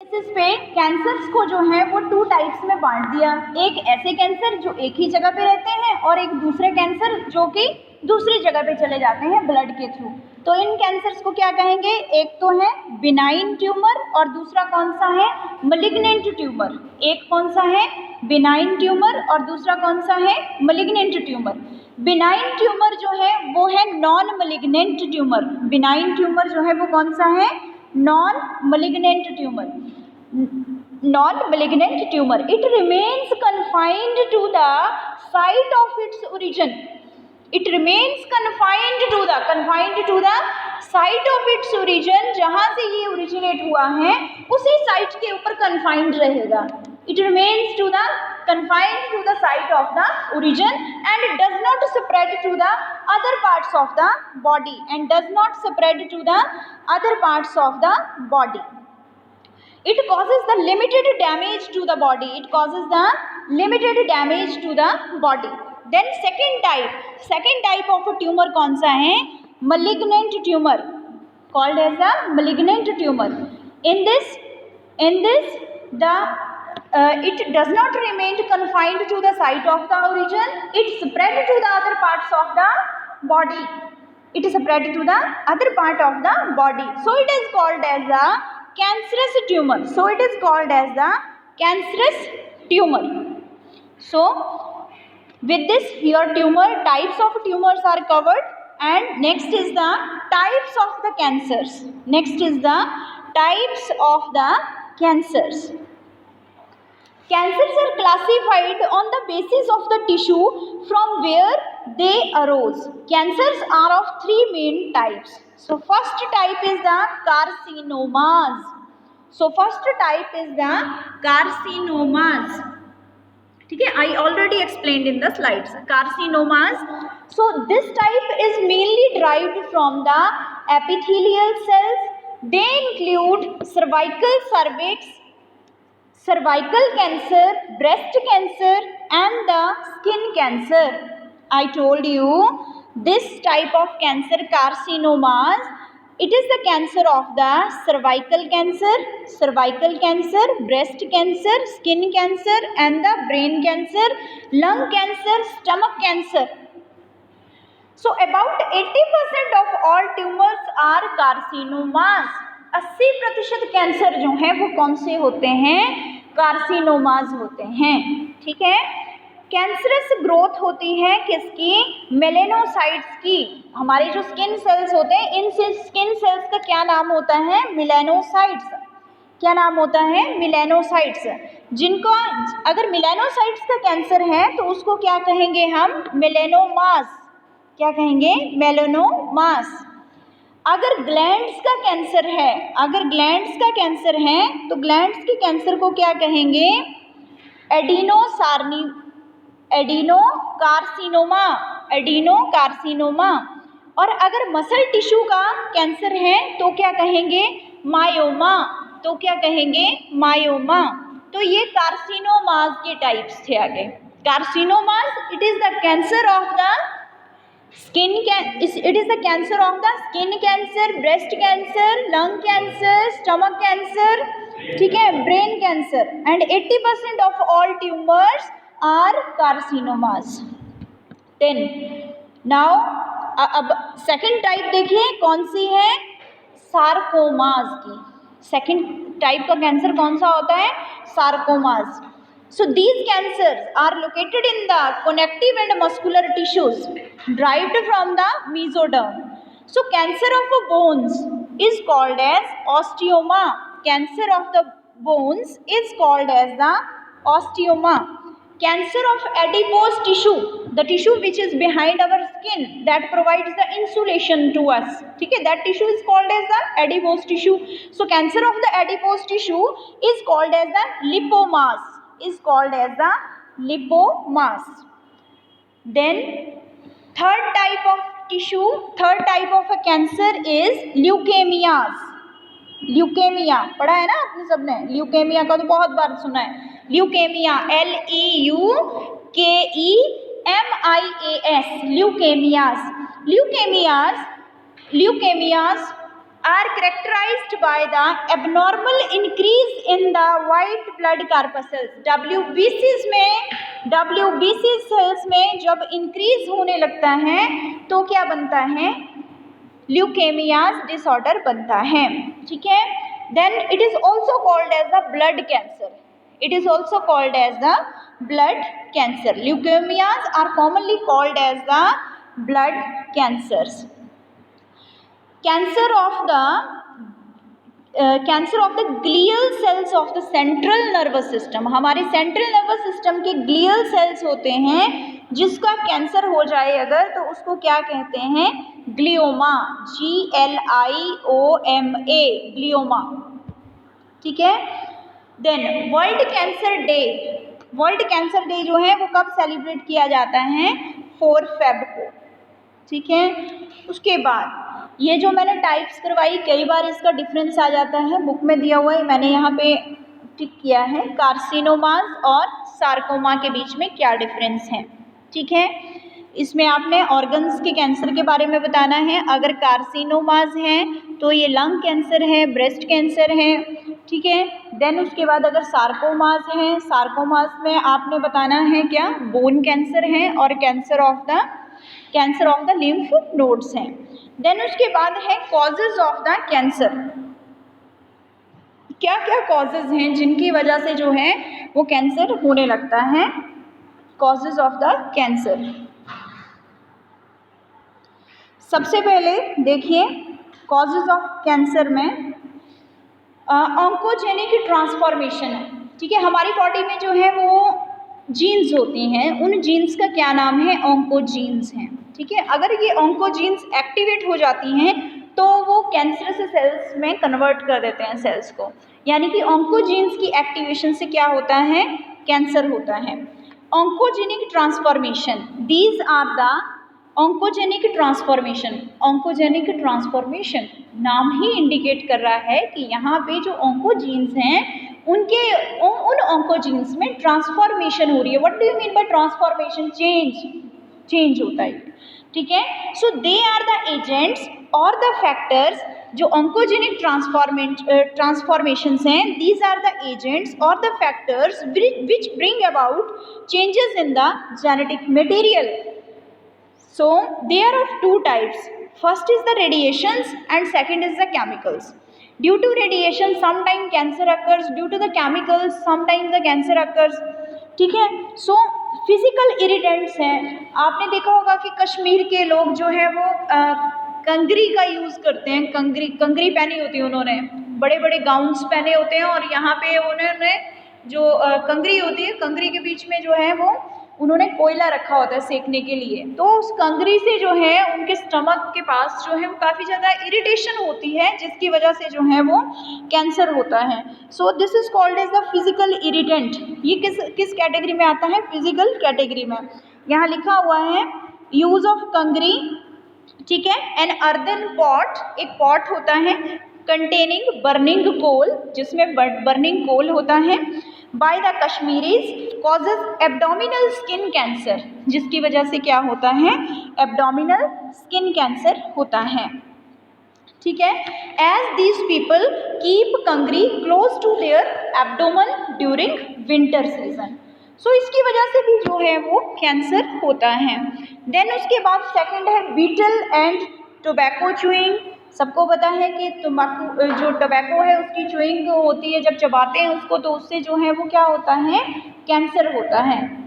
Basis पे cancers को जो है वो 2 टाइप्स में बांट दिया। एक ऐसे कैंसर जो एक ही जगह पे रहते हैं और एक दूसरे कैंसर जो कि दूसरी जगह पे चले जाते हैं ब्लड के थ्रू। तो इन कैंसर्स को क्या कहेंगे? एक तो है बिनाइन ट्यूमर और दूसरा कौन सा है? Malignant tumour. एक कौन सा है? बिनाइन ट्यूमर और दूसरा कौन सा है? Malignant tumour. बिनाइन ट्यूमर जो है वो है non malignant tumour. Benign tumour जो है वो कौन सा है? Non malignant tumour. Non malignant tumor, it remains confined to the site of its origin. It remains confined to the site of its origin, जहाँ से ये originate हुआ है उसी साइट के ऊपर confined रहेगा। It remains confined to the site of the origin and does not spread to the other parts of the body It causes the limited damage to the body. Then second type of a tumor कौन सा है? Malignant tumor, called as the malignant tumor. In this it does not remain confined to the site of the origin. It spread to the other parts of the body. So it is called as the cancerous tumor. So with this your types of tumors are covered, and next is the types of the cancers. Cancers are classified on the basis of the tissue from where they arose. Cancers are of 3 main types. So first type is the carcinomas. ठीक है, I already explained in the slides. Carcinomas. So this type is mainly derived from the epithelial cells. They include cervical cervix, cervical cancer, breast cancer and the skin cancer. I told you this type of cancer, carcinomas, it is the cancer of the cervical cancer, breast cancer, skin cancer and the brain cancer, lung cancer, stomach cancer. So about 80% of all tumors are carcinomas. 80% cancer जो हैं वो कौन से होते हैं? कार्सिनोमाज होते हैं। ठीक है, कैंसरस ग्रोथ होती है किसकी? मेलेनोसाइट्स की। हमारे जो स्किन सेल्स होते हैं इन स्किन सेल्स का क्या नाम होता है? मेलेनोसाइट्स। जिनको अगर मेलेनोसाइट्स का कैंसर है तो उसको क्या कहेंगे हम? मेलेनोमास। मेलेनोमास। अगर ग्लैंड्स का कैंसर है तो ग्लैंड्स के कैंसर को क्या कहेंगे? एडिनोकार्सिनोमा। और अगर मसल टिश्यू का कैंसर है तो क्या कहेंगे? मायोमा। तो ये कार्सिनोमास के टाइप्स थे। आगे carcinomas, it is the cancer of the skin cancer, breast cancer, lung cancer, stomach cancer, ठीक है, brain cancer, and 80% of all tumors are carcinomas. Then now अब सेकेंड टाइप देखिए कौन सी है? सार्कोमास की। सेकेंड टाइप का कैंसर कौन सा होता है? Sarcomas. So these cancers are located in the connective and muscular tissues derived from the mesoderm. So cancer of the bones is called as osteoma. Cancer of the bones is called as the osteoma. Cancer of adipose tissue, the tissue which is behind our skin that provides the insulation to us. ठीक है, that tissue is called as the adipose tissue. So cancer of the adipose tissue is called as the lipomas. Then third type of a cancer is leukemias. Leukaemia पढ़ा है ना आपने सबने? Leukaemia का तो बहुत बार सुना है। Leukemia, LEUKEMIAS, leukemias are characterized by the abnormal increase in the white blood corpuscles, WBC cells में जब इंक्रीज होने लगता है तो क्या बनता है, ल्यूकेमियाज डिसऑर्डर बनता है, ठीक है। Then it is also called as the blood cancer, it is also called as the blood cancer. Leukemias are commonly called as the blood cancers. Cancer of the glial cells of the central nervous system, हमारे central nervous system के glial cells होते हैं, जिसका cancer हो जाए अगर तो उसको क्या कहते हैं, ग्लियोमा, GLIOMA, ग्लियोमा, ठीक है। देन वर्ल्ड कैंसर डे जो है वो कब सेलिब्रेट किया जाता है, 4 फेब को, ठीक है। उसके बाद ये जो मैंने टाइप्स करवाई, कई बार इसका डिफरेंस आ जाता है, बुक में दिया हुआ है, मैंने यहाँ पे टिक किया है, कार्सिनोमास और सार्कोमा के बीच में क्या डिफरेंस है, ठीक है। इसमें आपने ऑर्गन्स के कैंसर के बारे में बताना है, अगर कार्सिनोमास हैं तो ये लंग कैंसर है, ब्रेस्ट कैंसर है, ठीक है। देन उसके बाद अगर सार्कोमास हैं, सार्कोमास में आपने बताना है क्या, बोन कैंसर है और cancer of the lymph nodes हैं। देन उसके बाद है कॉजेज ऑफ द कैंसर, क्या क्या कॉजेज हैं जिनकी वजह से जो है वो कैंसर होने लगता है, कॉजेज ऑफ द कैंसर। सबसे पहले देखिए कॉजेज ऑफ कैंसर में ऑन्कोजेनिक ट्रांसफॉर्मेशन है, ठीक है। हमारी बॉडी में जो है वो जीन्स होती हैं, उन जीन्स का क्या नाम है, ऑन्कोजीन्स हैं, ठीक है। अगर ये ऑन्कोजीन्स एक्टिवेट हो जाती हैं तो वो कैंसर से सेल्स में कन्वर्ट कर देते हैं सेल्स को, यानी कि ऑन्कोजीन्स की एक्टिवेशन से क्या होता है, कैंसर होता है। Oncogenic transformation, these are the oncogenic transformation नाम ही इंडिकेट कर रहा है कि यहाँ पे जो ऑन्कोजीन्स हैं उन ऑन्कोजीन्स में ट्रांसफॉर्मेशन हो रही है। What do you mean by transformation, change होता है, ठीक है। सो दे आर द एजेंट्स और द फैक्टर्स, जो ऑन्कोजेनिक ट्रांसफॉर्मेशंस हैं, दीज आर द एजेंट्स और the factors which bring about changes in the genetic material. So there are 2 types. First is the radiations and second is the chemicals. Due to radiation sometimes cancer occurs, due to the chemicals sometimes the cancer occurs, ठीक है। So physical irritants हैं, आपने देखा होगा कि कश्मीर के लोग जो है वो कंगरी का यूज़ करते हैं, कंगरी पहनी होती है उन्होंने, बड़े बड़े गाउन्स पहने होते हैं और यहाँ पे उन्होंने जो कंगरी होती है, कंगरी के बीच में जो है वो उन्होंने कोयला रखा होता है सेकने के लिए, तो उस कंगरी से जो है उनके स्टमक के पास जो है वो काफ़ी ज़्यादा इरिटेशन होती है, जिसकी वजह से जो है वो कैंसर होता है। So this is called as the physical irritant. ये किस कैटेगरी में आता है, फिजिकल कैटेगरी में। यहाँ लिखा हुआ है यूज़ ऑफ कंगरी, ठीक है। एन अर्दन पॉट, एक पॉट होता है कंटेनिंग बर्निंग कोल, जिसमें बर्निंग कोल होता है, by the Kashmiris causes abdominal skin cancer, जिसकी वजह से क्या होता है, एब्डोमिनल स्किन कैंसर होता है, ठीक है। As these people keep kangri close to their abdomen during winter season, so इसकी वजह से भी जो है वो कैंसर होता है। देन उसके बाद सेकंड है बीटल एंड टोबैको च्यूइंग। सबको पता है कि तम्बाकू, जो टोबैको है उसकी च्यूइंग होती है, जब चबाते हैं उसको तो उससे जो है वो क्या होता है, कैंसर होता है।